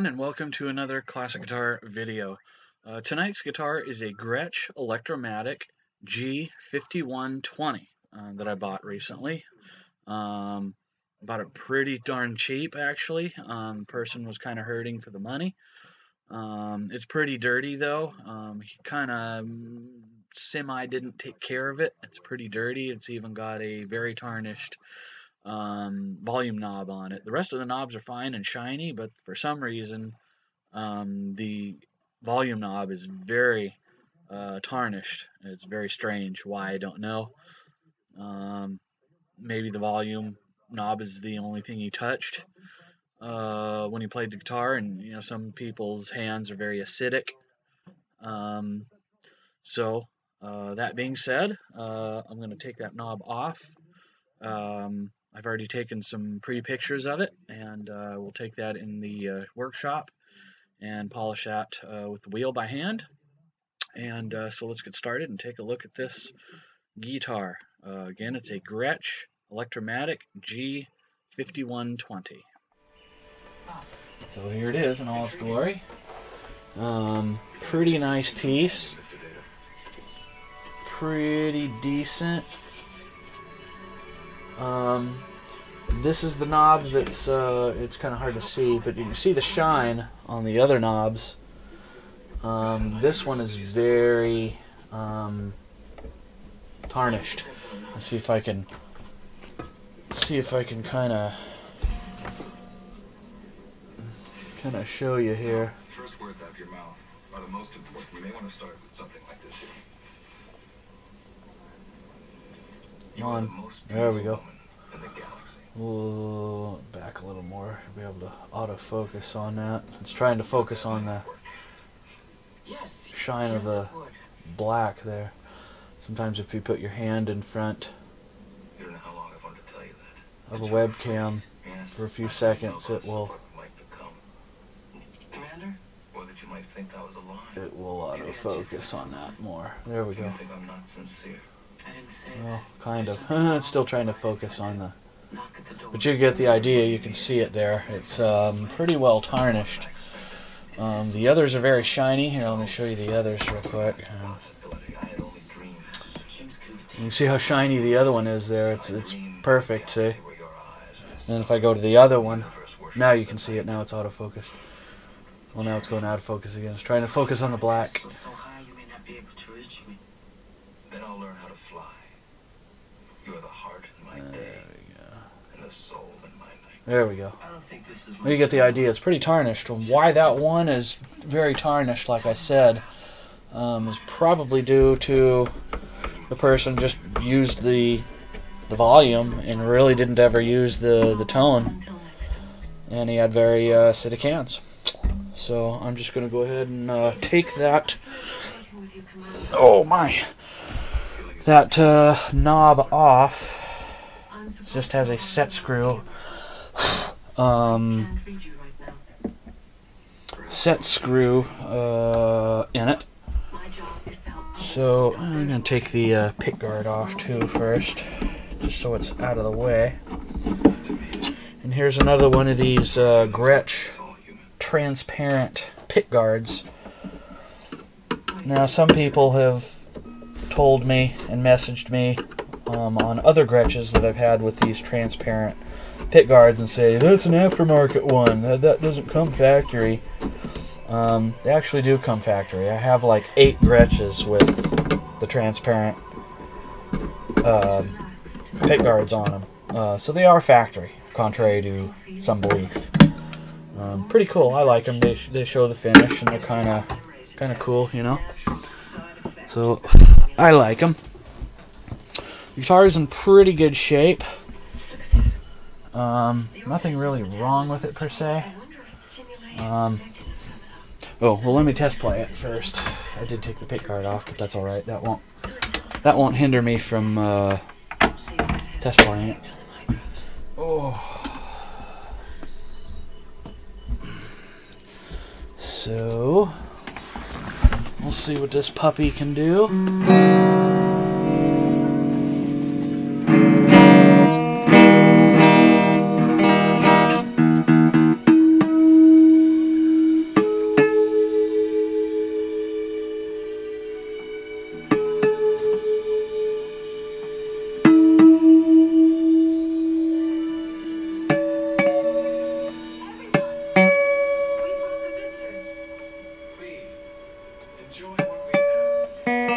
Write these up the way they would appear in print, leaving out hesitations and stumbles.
everyone, and welcome to another classic guitar video. Tonight's guitar is a Gretsch Electromatic G5120 that I bought recently. Bought it pretty darn cheap, actually. The person was kind of hurting for the money. It's pretty dirty, though. He kind of semi didn't take care of it. It's pretty dirty. It's even got a very tarnished volume knob on it. The rest of the knobs are fine and shiny, but for some reason the volume knob is very tarnished. It's very strange. Why, I don't know. Maybe the volume knob is the only thing he touched when he played the guitar, and you know, some people's hands are very acidic. That being said, I'm going to take that knob off. I've already taken some pre-pictures of it, and we'll take that in the workshop and polish that with the wheel by hand. And so let's get started and take a look at this guitar. Again, it's a Gretsch Electromatic G5120. So here it is in all its glory. Pretty nice piece. Pretty decent. This is the knob that's it's kind of hard to see, but you can see the shine on the other knobs. This one is very tarnished. Let's see if I can kind of show you here. First words out of your mouth are the most important. You may want to start with something like this. Come on. There we go. We'll back a little more to be able to autofocus on that. It's trying to focus on the shine of the black there. Sometimes if you put your hand in front of a webcam for a few seconds, it will autofocus on that more. There we go. Well, kind of. It's still trying to focus on the... But you get the idea. You can see it there. It's pretty well tarnished. The others are very shiny. Here, let me show you the others real quick. You can see how shiny the other one is there. It's perfect, see? And if I go to the other one, now you can see it. Now it's autofocused. Well, now it's going out of focus again. It's trying to focus on the black. Then I'll learn how to fly. You're the heart in my day. And the soul in my night. There we go. Well, you get the idea. It's pretty tarnished. Why that one is very tarnished, like I said, is probably due to the person just used the volume and really didn't ever use the tone. And he had very acidic hands. So I'm just going to go ahead and take that. Oh my! That knob off. It just has a set screw in it. So I'm going to take the pick guard off too first, just so it's out of the way. And here's another one of these Gretsch transparent pick guards. Now some people have told me and messaged me on other Gretsches that I've had with these transparent pick guards and say, that's an aftermarket one, that doesn't come factory. They actually do come factory. I have like 8 Gretsches with the transparent pick guards on them. So they are factory, contrary to some belief. Pretty cool. I like them. They show the finish, and they're kind of cool, you know. So I like them. The guitar is in pretty good shape. Nothing really wrong with it per se. Oh well, let me test play it first. I did take the pick guard off, but that's all right. That won't hinder me from test playing it. Oh. So we'll see what this puppy can do. enjoy what we have.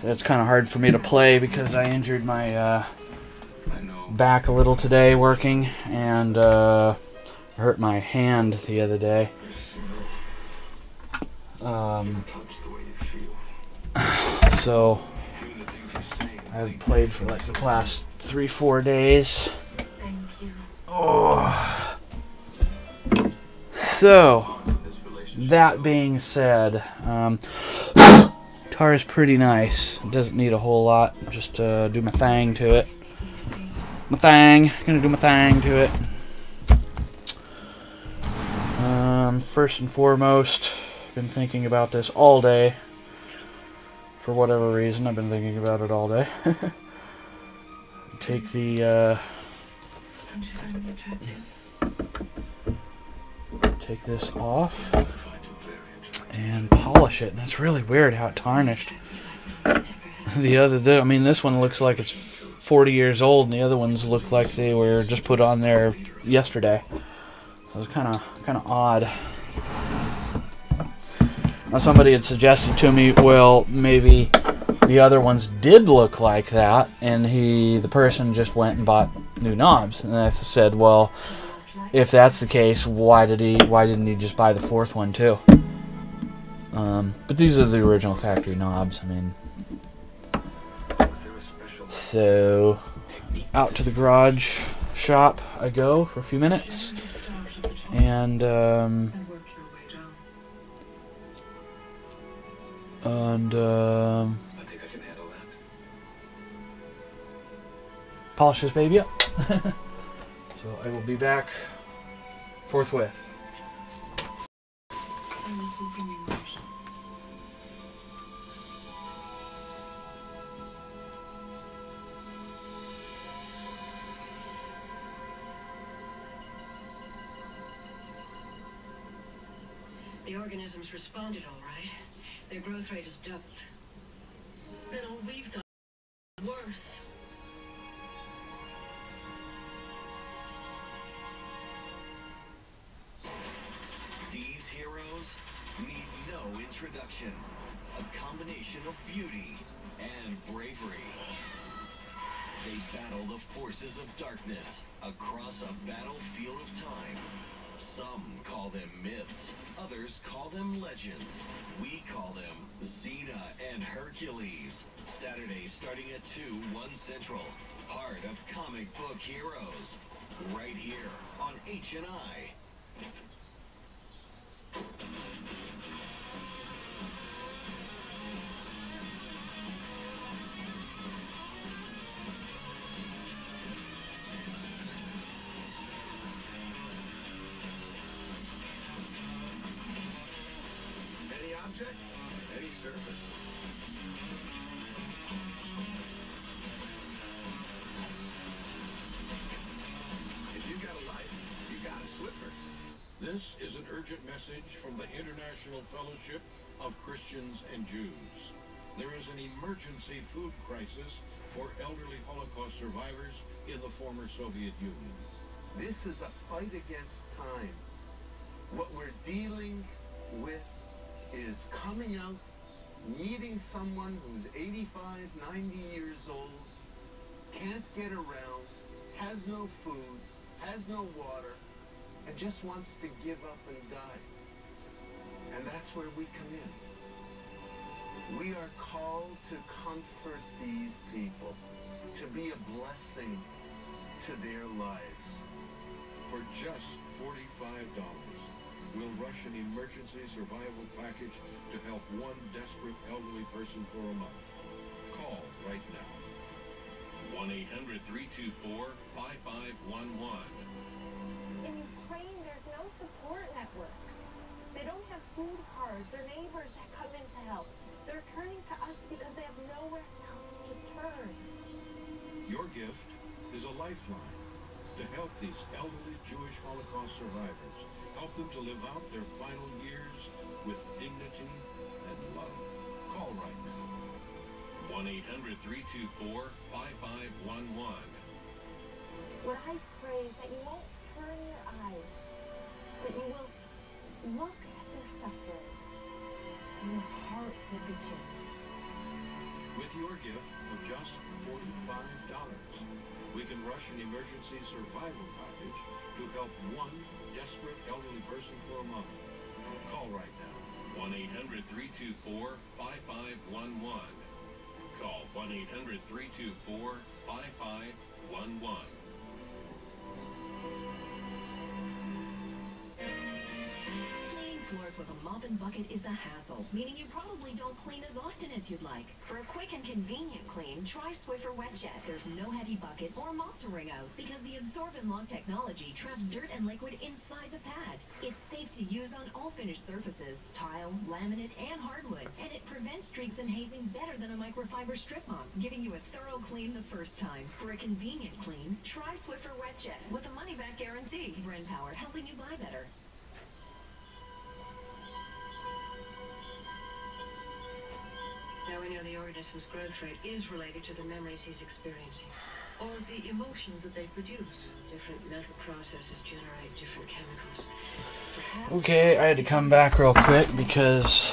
It's kind of hard for me to play because I injured my back a little today working, and hurt my hand the other day. So I haven't played for like the past 3-4 days. Oh. So that being said, guitar is pretty nice. It doesn't need a whole lot. Just do my thing to it. Gonna do my thing to it. First and foremost, been thinking about this all day. For whatever reason, I've been thinking about it all day. Take this off and polish it, and it's really weird how it tarnished. I mean, this one looks like it's 40 years old, and the other ones look like they were just put on there yesterday. So it's kind of odd. Now, somebody had suggested to me, well, maybe the other ones did look like that, and the person just went and bought new knobs. And I said, well, if that's the case, why didn't he just buy the fourth one too? But these are the original factory knobs. I mean, so out to the garage shop I go for a few minutes, and polish this baby up. So I will be back forthwith. The organisms responded all right. Their growth rate is doubled. Then all we've done is worse. These heroes need no introduction. A combination of beauty and bravery. They battle the forces of darkness across a battlefield of time. Some call them myths, others call them legends. We call them Xena and Hercules. Saturday starting at 2, 1 Central. Part of Comic Book Heroes. Right here on H&I. Any object, any surface. If you got a life, you got a Swiffer. This is an urgent message from the International Fellowship of Christians and Jews. There is an emergency food crisis for elderly Holocaust survivors in the former Soviet Union. This is a fight against time. What we're dealing with is coming out, meeting someone who's 85, 90 years old, can't get around, has no food, has no water, and just wants to give up and die. And that's where we come in. We are called to comfort these people, to be a blessing to their lives. For just $45, we'll rush an emergency survival package to help one desperate elderly person for a month. Call right now. 1-800-324-5511. In Ukraine, there's no support network. They don't have food cards or neighbors that come in to help. They're turning to us because they have nowhere else to turn. Your gift is a lifeline to help these elderly Jewish Holocaust survivors. Help them to live out their final years with dignity and love. Call right now. 1-800-324-5511. What I pray is that you won't turn your eyes, that you will look at their suffering, and your heart will be changed. With your gift of just $45, we can rush an emergency survival package to help one desperate elderly person for a month. Call right now. 1-800-324-5511. Call 1-800-324-5511. Cleaning floors with a mop and bucket is a hassle, meaning you probably don't clean as often as you'd like. For a quick and convenient clean, try Swiffer WetJet. There's no heavy bucket or mop to wring out because the absorbent lock technology traps dirt and liquid inside the pad. It's safe to use on all finished surfaces, tile, laminate, and hardwood, and it prevents streaks and hazing better than a microfiber strip mop, giving you a thorough clean the first time. For a convenient clean, try Swiffer WetJet with a money-back guarantee. Brand Power, helping you buy better. Now we know the organism's growth rate is related to the memories he's experiencing, or the emotions that they produce. Different mental processes generate different chemicals. Perhaps Okay, I had to come back real quick because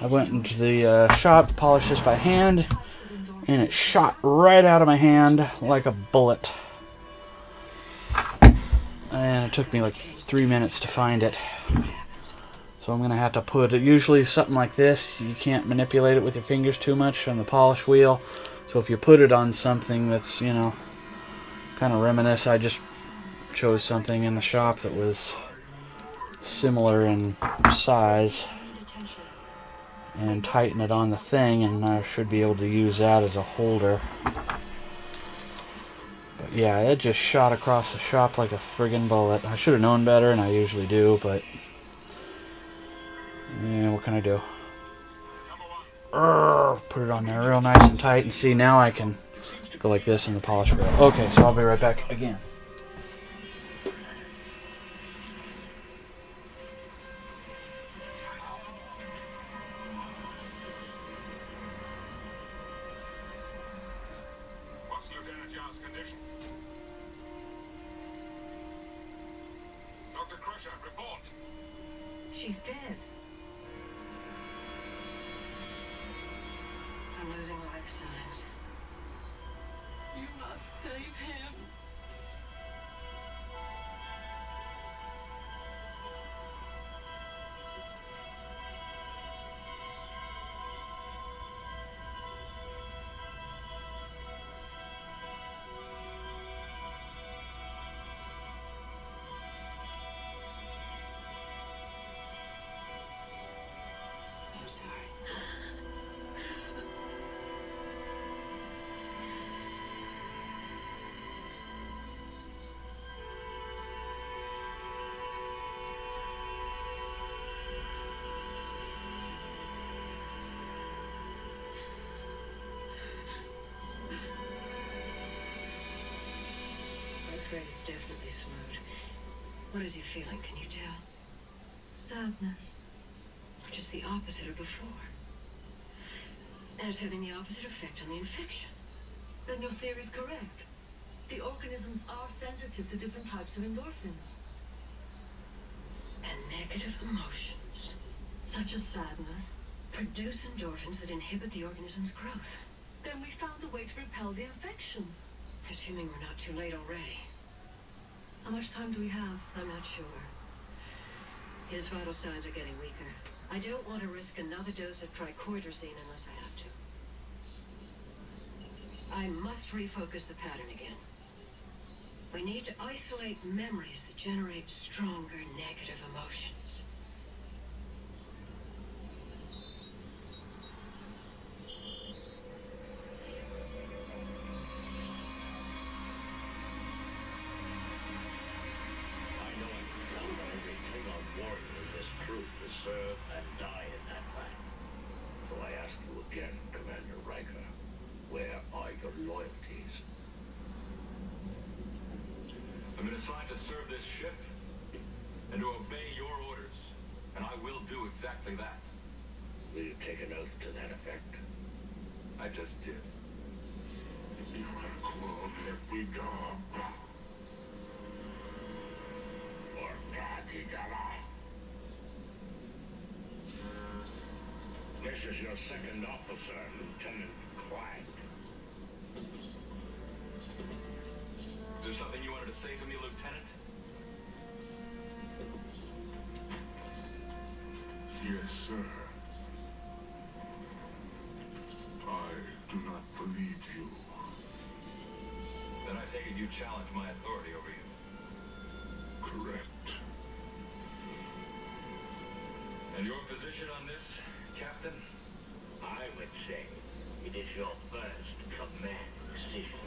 I went into the shop to polish this by hand, and it shot right out of my hand like a bullet. And it took me like 3 minutes to find it. So I'm going to have to put it, usually something like this, you can't manipulate it with your fingers too much on the polish wheel. So if you put it on something that's, you know, kind of reminiscent, I just chose something in the shop that was similar in size and tighten it on the thing, and I should be able to use that as a holder. But yeah, it just shot across the shop like a friggin' bullet. I should have known better, and I usually do, but yeah, what can I do? Put it on there real nice and tight, and see, now I can go like this in the polish wheel. Okay, so I'll be right back again. What's Lieutenant John's condition? Dr. Crusher, report. she's dead. I'm losing life signs. You must save him. I'm sorry. Growth rate is definitely slowed. What is he feeling? Can you tell? Sadness. Which is the opposite of before. And it's having the opposite effect on the infection. Then your theory's correct. The organisms are sensitive to different types of endorphins. And negative emotions, such as sadness, produce endorphins that inhibit the organism's growth. Then we found a way to repel the infection. Assuming we're not too late already. How much time do we have? I'm not sure. His vital signs are getting weaker. I don't want to risk another dose of tricordersine unless I have to. I must refocus the pattern again. We need to isolate memories that generate stronger negative emotions. I know every Klingon warrior in this troop to serve and die in that land. So I ask you again, Commander Riker, where are your loyalties? I've been assigned to serve this ship and to obey your orders, and I will do exactly that. Will you take an oath to that effect? I just did. This is your second officer, Lieutenant Clank. Is there something you wanted to say to me, Lieutenant? Yes, sir. I do not believe you. Then I take it you challenge my authority over you. Correct. And your position on this, Captain? I would say it is your first command decision.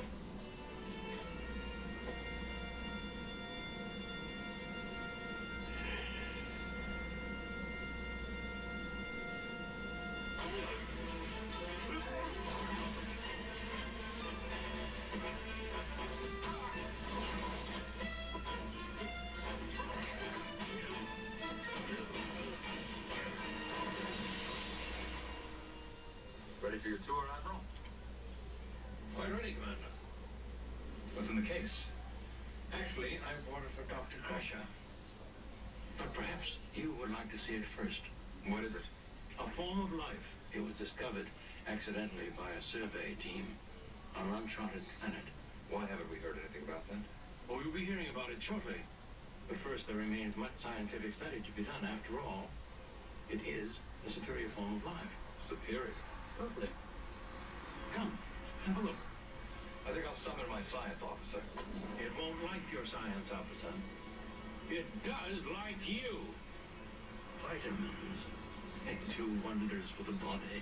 Ready for your tour, Admiral? Quite ready, Commander. What's in the case? Actually, I brought it for Dr. Gretsch. But perhaps you would like to see it first. What is it? A form of life. It was discovered accidentally by a survey team on an uncharted planet. Why haven't we heard anything about that? Well, we'll be hearing about it shortly. But first, there remains much scientific study to be done. After all, it is a superior form of life. Superior. Lovely. Come, have a look. I think I'll summon my science officer. It won't like your science officer. It does like you. Vitamins make two wonders for the body.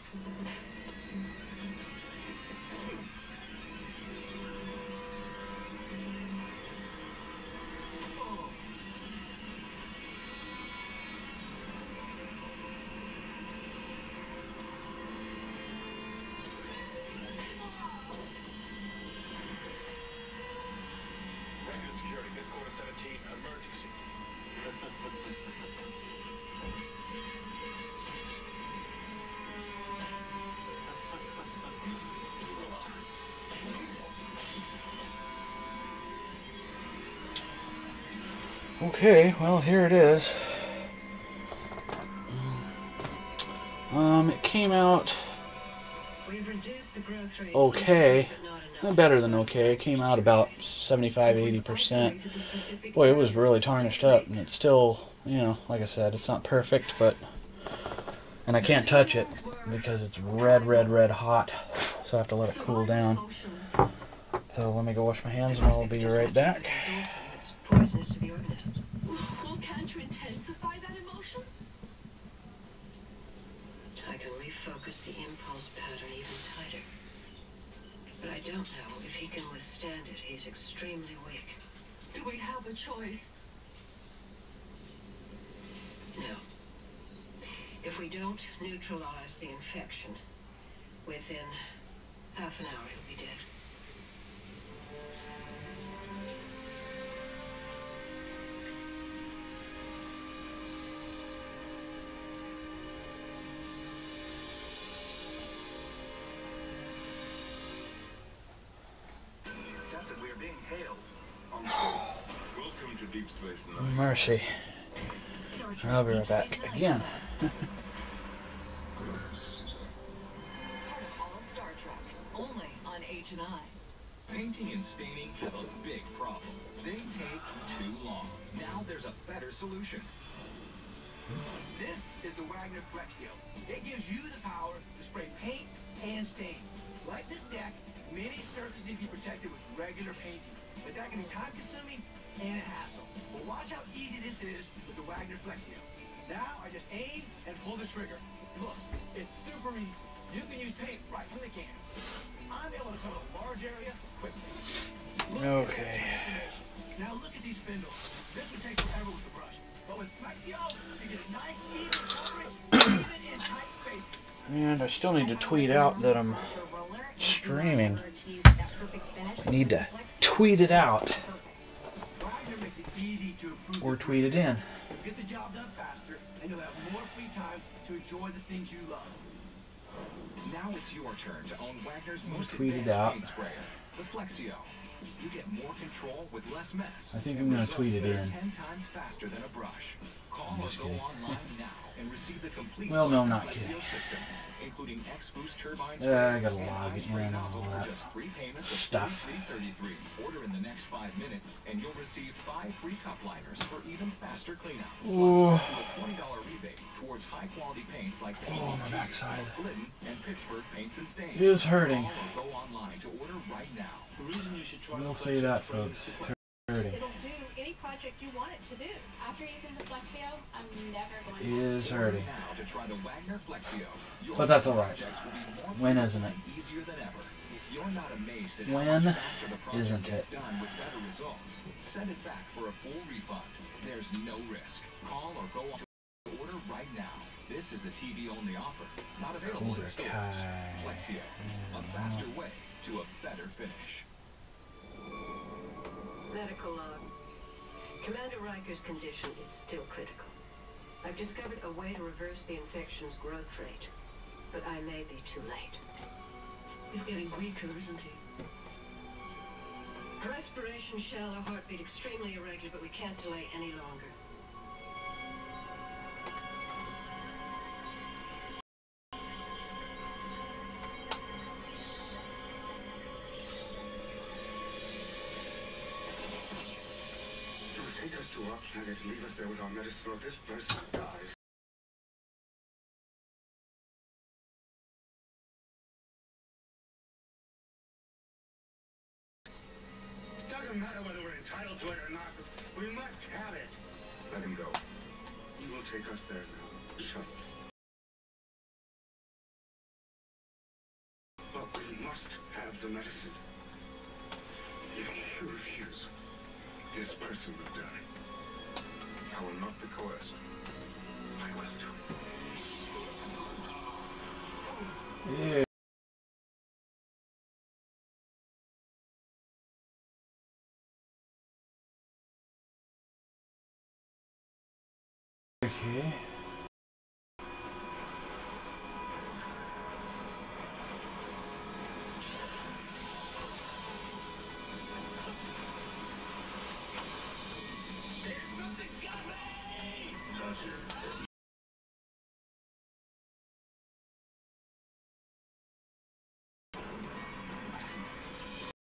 Regular security, mid quarter 17, emergency. Okay, well, here it is. It came out We've reduced the growth rate. okay. But not enough. Better than okay. It came out about 75-80%. Boy, it was really tarnished up, and it's still, you know, like I said, it's not perfect, but... And I can't touch it because it's red, red, red hot, so I have to let it cool down. So let me go wash my hands, and I'll be right back. It's poisonous to the organisms. Well, can't you intensify that emotion? I can refocus the impulse pattern even tighter. But I don't know if he can withstand it. He's extremely weak. Do we have a choice? No. If we don't neutralize the infection, within half an hour he'll be dead. Captain, we are being hailed Deep Space Nine. Mercy. I'll be right back again. Part of all Star Trek, only on H&I. Painting and staining have a big problem. They take too long. Now there's a better solution. This is the Wagner Flexio. It gives you the power to spray paint and stain. Like this deck, many surfaces need to be protected with regular painting, but that can be time-consuming and a hassle. Well, watch how easy this is with the Wagner Flexio. Now I just aim and pull the trigger. Look, it's super easy. You can use paint right from the can. I'm able to cover a large area quickly. Okay. Now look at these spindles. This would take forever with the brush, but with Flexio, you get a nice even coverage, even in tight spaces. And I still need to tweet out that I'm streaming. I need to tweet it out or tweet it in. Get the job done faster, and you'll have more free time to enjoy the things you love. Now it's your turn to own Wagner's most Tweet it advanced out. paint sprayer, the Flexio. You get more control with less mess. I think I'm going to tweet it in. 10 times faster than a brush. Call or go online now and receive the complete Well, no, I'm not Flexio kidding. system, including X-Boost turbine I gotta and log ice in spray and nozzle all for that just 3 payments of stuff. $33.33. Order in the next 5 minutes and you'll receive 5 free cup liners for even faster cleanup. Ooh. Plus up to a $20 rebate towards high-quality paints like Oh, my backside. Glidden and Pittsburgh Paints and Stains. It is hurting. Call or go online to order right now. The reason you should try We'll the say Flexio that, frame folks. is It's hurting. It'll do any project you want it to do. After using the Flexio, I'm never going It to. is hurting. Now to try the Wagner Flexio. Your But that's alright. projects will be more When isn't it? and easier than ever. You're not amazed at When how much faster the project isn't gets it? done with better results. Send it back for a full refund. There's no risk. Call or go on to order right now. This is a TV-only offer. Not available in Cobra stores. Kai. Flexio. A faster way to a better finish. Medical log. Commander Riker's condition is still critical. I've discovered a way to reverse the infection's growth rate, but I may be too late. He's getting weaker, isn't he? Respiration shallow, heartbeat extremely irregular, but we can't delay any longer. You will take us to our planet and leave us there with our medicine, or this person dies. It doesn't matter whether we're entitled to it or not, but we must have it. Let him go. He will take us there now. Shut. But we must have the medicine. If you refuse, this person will die. I will not be coerced. I will do. Yeah. Okay.